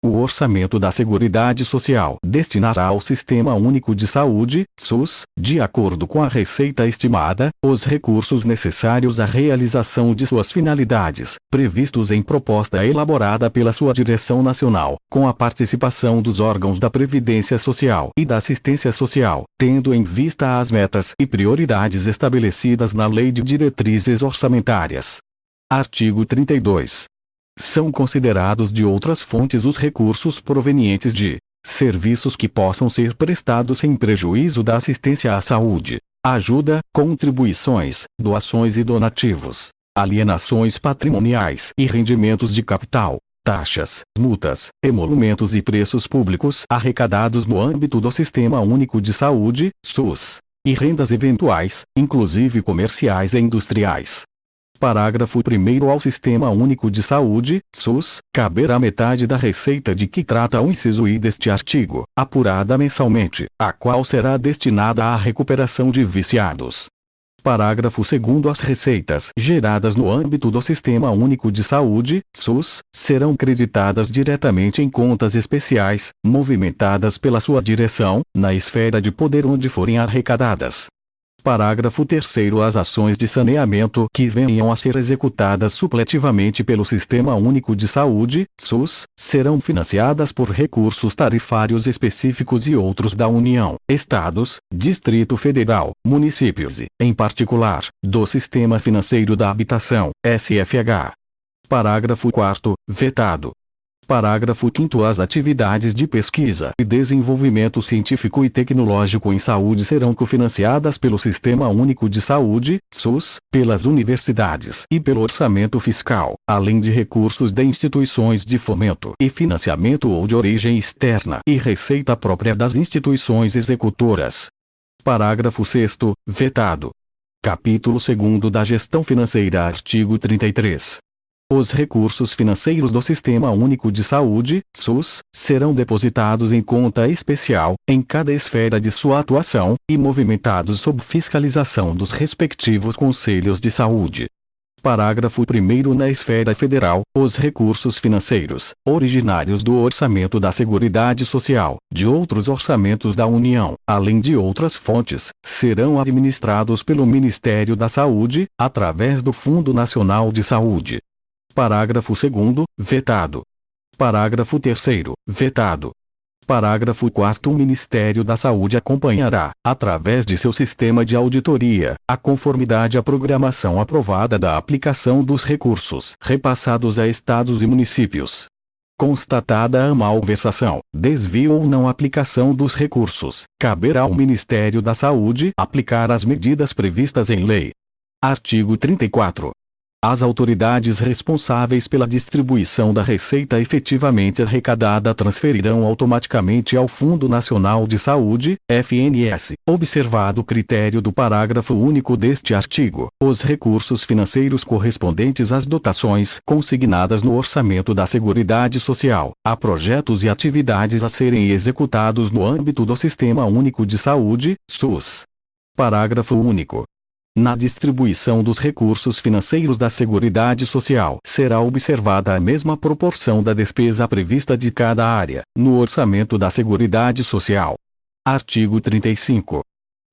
Speaker 1: O orçamento da Seguridade Social destinará ao Sistema Único de Saúde, SUS, de acordo com a receita estimada, os recursos necessários à realização de suas finalidades, previstos em proposta elaborada pela sua Direção Nacional, com a participação dos órgãos da Previdência Social e da Assistência Social, tendo em vista as metas e prioridades estabelecidas na Lei de Diretrizes Orçamentárias. Artigo 32. São considerados de outras fontes os recursos provenientes de serviços que possam ser prestados sem prejuízo da assistência à saúde, ajuda, contribuições, doações e donativos, alienações patrimoniais e rendimentos de capital, taxas, multas, emolumentos e preços públicos arrecadados no âmbito do Sistema Único de Saúde, SUS, e rendas eventuais, inclusive comerciais e industriais. Parágrafo 1º. Ao Sistema Único de Saúde, SUS, caberá metade da receita de que trata o inciso I deste artigo, apurada mensalmente, a qual será destinada à recuperação de viciados. Parágrafo 2º. As receitas geradas no âmbito do Sistema Único de Saúde, SUS, serão creditadas diretamente em contas especiais, movimentadas pela sua direção, na esfera de poder onde forem arrecadadas. Parágrafo 3º. As ações de saneamento que venham a ser executadas supletivamente pelo Sistema Único de Saúde, SUS, serão financiadas por recursos tarifários específicos e outros da União, Estados, Distrito Federal, municípios e, em particular, do Sistema Financeiro da Habitação, SFH. Parágrafo 4º. Vetado. Parágrafo 5º. As atividades de pesquisa e desenvolvimento científico e tecnológico em saúde serão cofinanciadas pelo Sistema Único de Saúde, SUS, pelas universidades e pelo orçamento fiscal, além de recursos de instituições de fomento e financiamento ou de origem externa e receita própria das instituições executoras. Parágrafo 6º. Vetado. Capítulo 2º da Gestão Financeira. Artigo 33. Os recursos financeiros do Sistema Único de Saúde, SUS, serão depositados em conta especial, em cada esfera de sua atuação, e movimentados sob fiscalização dos respectivos conselhos de saúde. Parágrafo 1º. Na esfera federal, os recursos financeiros, originários do Orçamento da Seguridade Social, de outros orçamentos da União, além de outras fontes, serão administrados pelo Ministério da Saúde, através do Fundo Nacional de Saúde. Parágrafo 2º. Vetado. Parágrafo 3º. Vetado. Parágrafo 4º. O Ministério da Saúde acompanhará, através de seu sistema de auditoria, a conformidade à programação aprovada da aplicação dos recursos repassados a estados e municípios. Constatada a malversação, desvio ou não aplicação dos recursos, caberá ao Ministério da Saúde aplicar as medidas previstas em lei. Artigo 34. As autoridades responsáveis pela distribuição da receita efetivamente arrecadada transferirão automaticamente ao Fundo Nacional de Saúde, FNS, observado o critério do parágrafo único deste artigo, os recursos financeiros correspondentes às dotações consignadas no Orçamento da Seguridade Social, a projetos e atividades a serem executados no âmbito do Sistema Único de Saúde, SUS. Parágrafo único. Na distribuição dos recursos financeiros da Seguridade Social, será observada a mesma proporção da despesa prevista de cada área, no Orçamento da Seguridade Social. Artigo 35.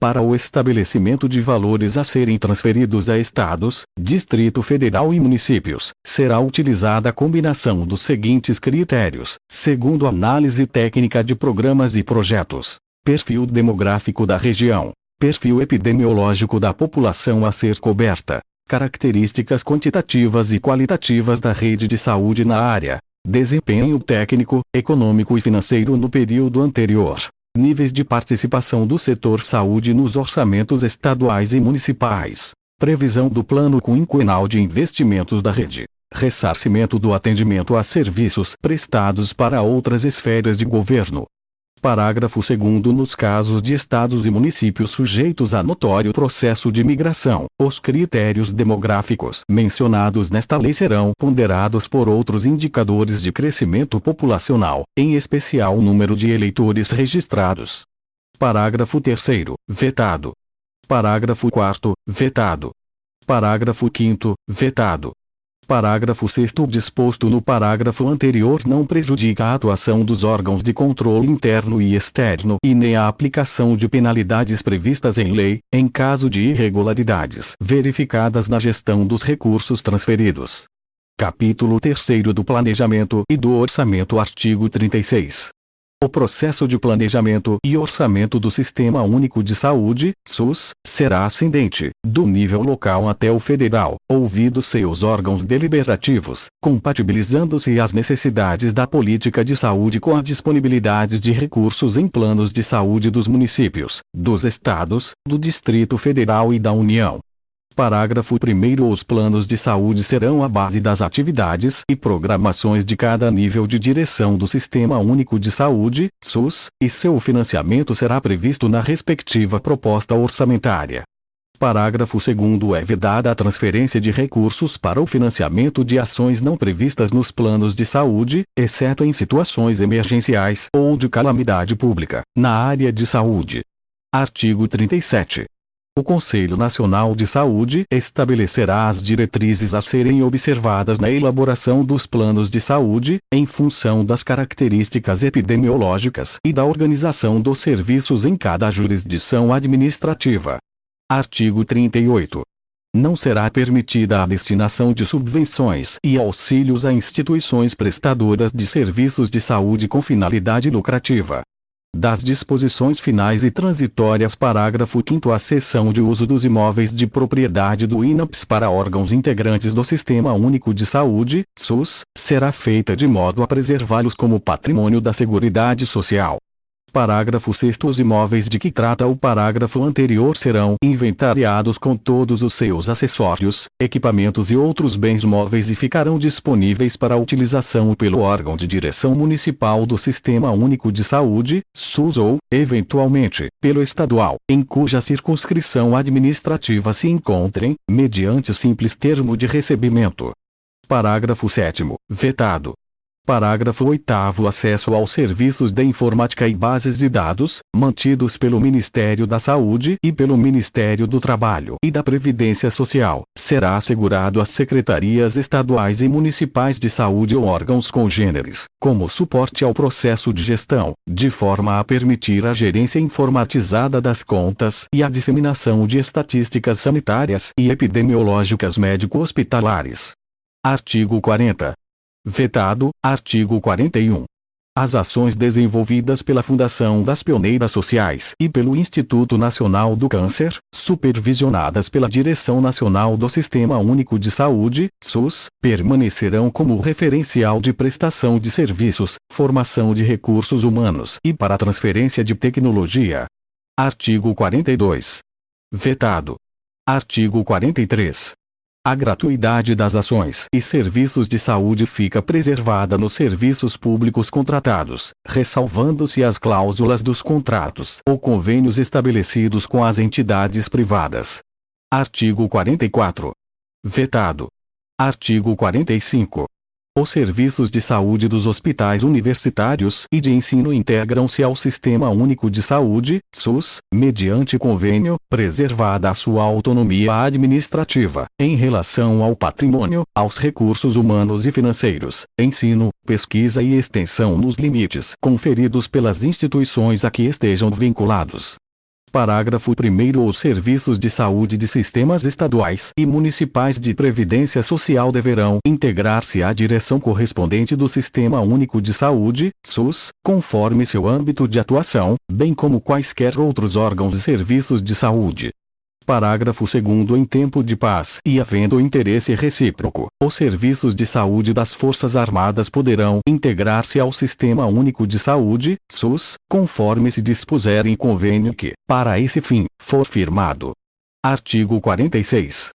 Speaker 1: Para o estabelecimento de valores a serem transferidos a Estados, Distrito Federal e municípios, será utilizada a combinação dos seguintes critérios, segundo análise técnica de programas e projetos: perfil demográfico da região, perfil epidemiológico da população a ser coberta, características quantitativas e qualitativas da rede de saúde na área, desempenho técnico, econômico e financeiro no período anterior, níveis de participação do setor saúde nos orçamentos estaduais e municipais, previsão do plano quinquenal de investimentos da rede, ressarcimento do atendimento a serviços prestados para outras esferas de governo. Parágrafo 2º. Nos casos de estados e municípios sujeitos a notório processo de migração, os critérios demográficos mencionados nesta lei serão ponderados por outros indicadores de crescimento populacional, em especial o número de eleitores registrados. Parágrafo 3º. Vetado. Parágrafo 4º. Vetado. Parágrafo 5º. Vetado. Parágrafo 6º. O disposto no parágrafo anterior não prejudica a atuação dos órgãos de controle interno e externo e nem a aplicação de penalidades previstas em lei, em caso de irregularidades verificadas na gestão dos recursos transferidos. Capítulo 3º do Planejamento e do Orçamento. Artigo 36. O processo de planejamento e orçamento do Sistema Único de Saúde, SUS, será ascendente, do nível local até o federal, ouvidos seus órgãos deliberativos, compatibilizando-se as necessidades da política de saúde com a disponibilidade de recursos em planos de saúde dos municípios, dos estados, do Distrito Federal e da União. Parágrafo 1º. Os planos de saúde serão a base das atividades e programações de cada nível de direção do Sistema Único de Saúde, SUS, e seu financiamento será previsto na respectiva proposta orçamentária. Parágrafo 2º. É vedada a transferência de recursos para o financiamento de ações não previstas nos planos de saúde, exceto em situações emergenciais ou de calamidade pública, na área de saúde. Artigo 37. O Conselho Nacional de Saúde estabelecerá as diretrizes a serem observadas na elaboração dos planos de saúde, em função das características epidemiológicas e da organização dos serviços em cada jurisdição administrativa. Artigo 38. Não será permitida a destinação de subvenções e auxílios a instituições prestadoras de serviços de saúde com finalidade lucrativa. Das disposições finais e transitórias parágrafo 5º, a cessão de uso dos imóveis de propriedade do INAPS para órgãos integrantes do Sistema Único de Saúde, SUS, será feita de modo a preservá-los como patrimônio da Seguridade Social. Parágrafo 6º. Os imóveis de que trata o parágrafo anterior serão inventariados com todos os seus acessórios, equipamentos e outros bens móveis e ficarão disponíveis para utilização pelo órgão de direção municipal do Sistema Único de Saúde, SUS ou, eventualmente, pelo estadual, em cuja circunscrição administrativa se encontrem, mediante simples termo de recebimento. Parágrafo 7º. Vetado. Parágrafo 8º. Acesso aos serviços de informática e bases de dados, mantidos pelo Ministério da Saúde e pelo Ministério do Trabalho e da Previdência Social, será assegurado às secretarias estaduais e municipais de saúde ou órgãos congêneres, como suporte ao processo de gestão, de forma a permitir a gerência informatizada das contas e a disseminação de estatísticas sanitárias e epidemiológicas médico-hospitalares. Artigo 40. Vetado. Artigo 41. As ações desenvolvidas pela Fundação das Pioneiras Sociais e pelo Instituto Nacional do Câncer, supervisionadas pela Direção Nacional do Sistema Único de Saúde, SUS, permanecerão como referencial de prestação de serviços, formação de recursos humanos e para transferência de tecnologia. Artigo 42. Vetado. Artigo 43. A gratuidade das ações e serviços de saúde fica preservada nos serviços públicos contratados, ressalvando-se as cláusulas dos contratos ou convênios estabelecidos com as entidades privadas. Artigo 44. Vetado. Artigo 45. Os serviços de saúde dos hospitais universitários e de ensino integram-se ao Sistema Único de Saúde, SUS, mediante convênio, preservada a sua autonomia administrativa, em relação ao patrimônio, aos recursos humanos e financeiros, ensino, pesquisa e extensão nos limites conferidos pelas instituições a que estejam vinculados. Parágrafo 1º. Os serviços de saúde de sistemas estaduais e municipais de previdência social deverão integrar-se à direção correspondente do Sistema Único de Saúde, SUS, conforme seu âmbito de atuação, bem como quaisquer outros órgãos e serviços de saúde. Parágrafo 2º. Em tempo de paz e havendo interesse recíproco, os serviços de saúde das Forças Armadas poderão integrar-se ao Sistema Único de Saúde, SUS, conforme se dispuser em convênio que, para esse fim, for firmado. Artigo 46.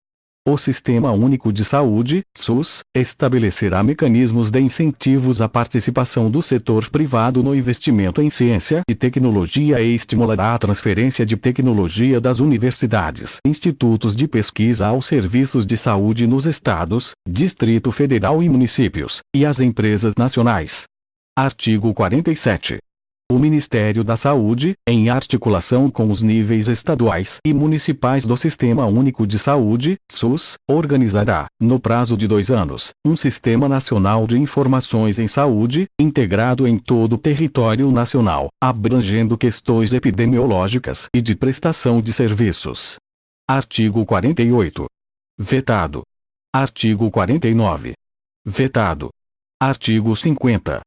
Speaker 1: O Sistema Único de Saúde, SUS, estabelecerá mecanismos de incentivos à participação do setor privado no investimento em ciência e tecnologia e estimulará a transferência de tecnologia das universidades, institutos de pesquisa aos serviços de saúde nos estados, Distrito Federal e municípios, e às empresas nacionais. Artigo 47. O Ministério da Saúde, em articulação com os níveis estaduais e municipais do Sistema Único de Saúde, SUS, organizará, no prazo de 2 anos, um Sistema Nacional de Informações em Saúde, integrado em todo o território nacional, abrangendo questões epidemiológicas e de prestação de serviços. Artigo 48. Vetado. Artigo 49. Vetado. Artigo 50.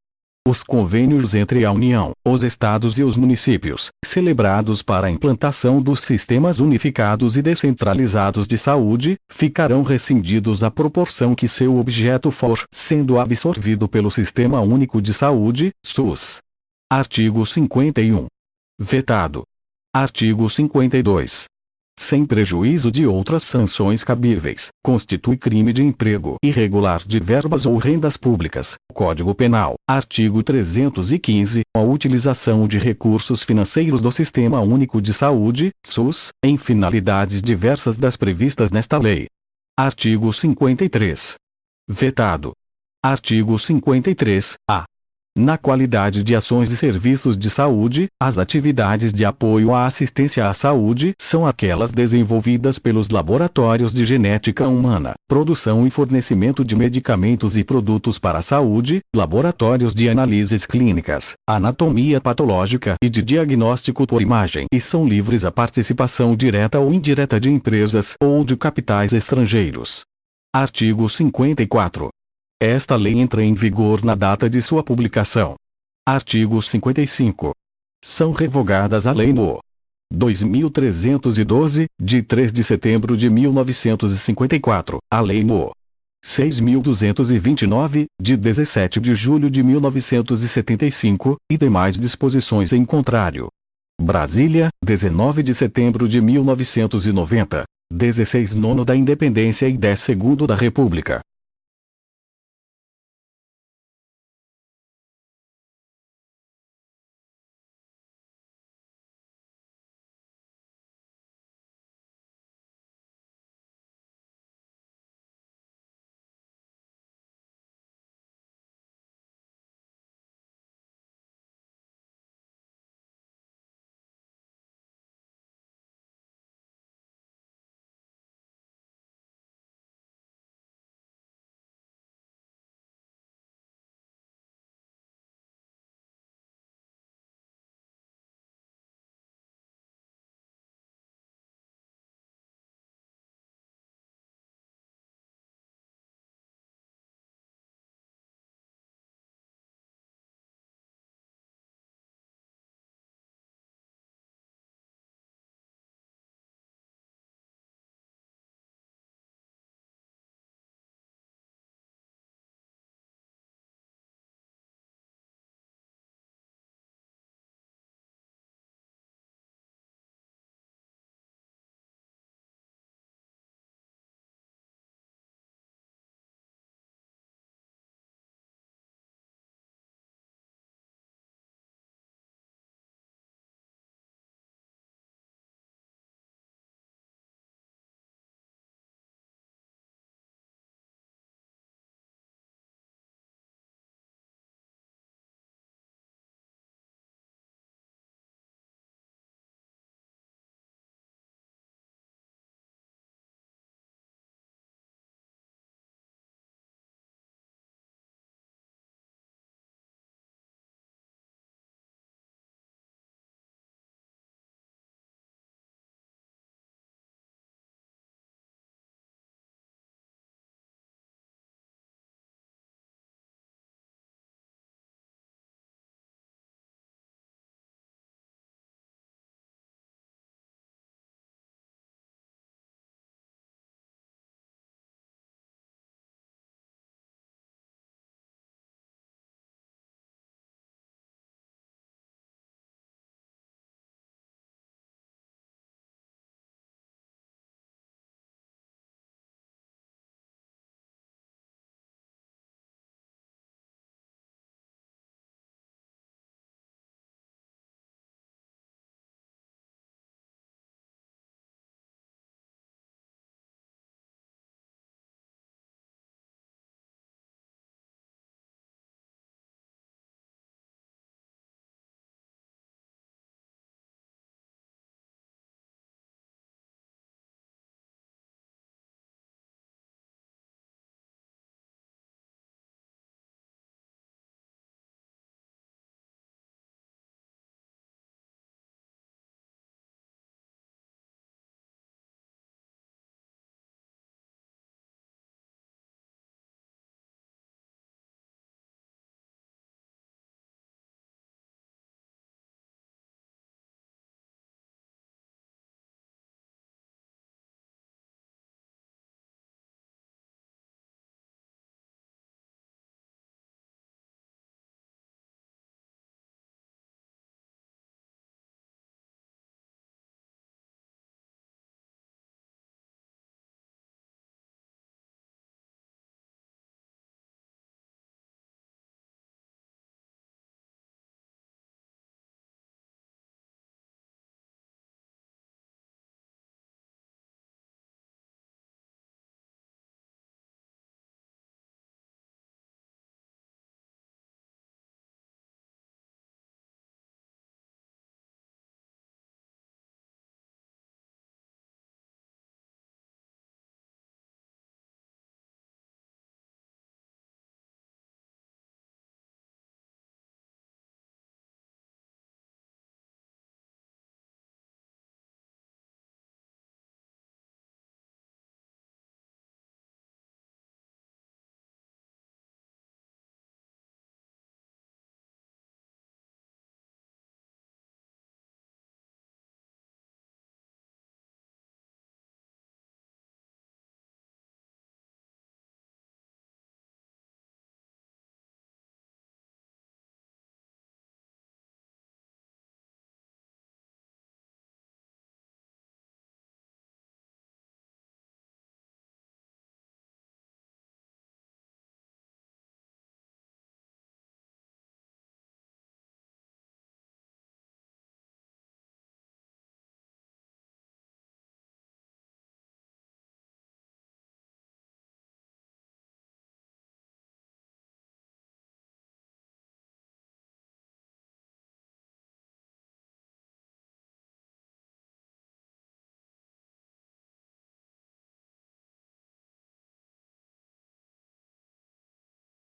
Speaker 1: Os convênios entre a União, os Estados e os municípios, celebrados para a implantação dos sistemas unificados e descentralizados de saúde, ficarão rescindidos à proporção que seu objeto for sendo absorvido pelo Sistema Único de Saúde, SUS. Artigo 51. Vetado. Artigo 52. Sem prejuízo de outras sanções cabíveis, constitui crime de emprego irregular de verbas ou rendas públicas, Código Penal, artigo 315, a utilização de recursos financeiros do Sistema Único de Saúde, SUS, em finalidades diversas das previstas nesta lei. Artigo 53. Vetado. Artigo 53-A. Na qualidade de ações e serviços de saúde, as atividades de apoio à assistência à saúde são aquelas desenvolvidas pelos laboratórios de genética humana, produção e fornecimento de medicamentos e produtos para a saúde, laboratórios de análises clínicas, anatomia patológica e de diagnóstico por imagem, e são livres à participação direta ou indireta de empresas ou de capitais estrangeiros. Artigo 54. Esta lei entra em vigor na data de sua publicação. Artigo 55. São revogadas a Lei nº 2.312, de 3 de setembro de 1954, a Lei nº 6.229, de 17 de julho de 1975, e demais disposições em contrário. Brasília, 19 de setembro de 1990, 16º da Independência e 10º da República.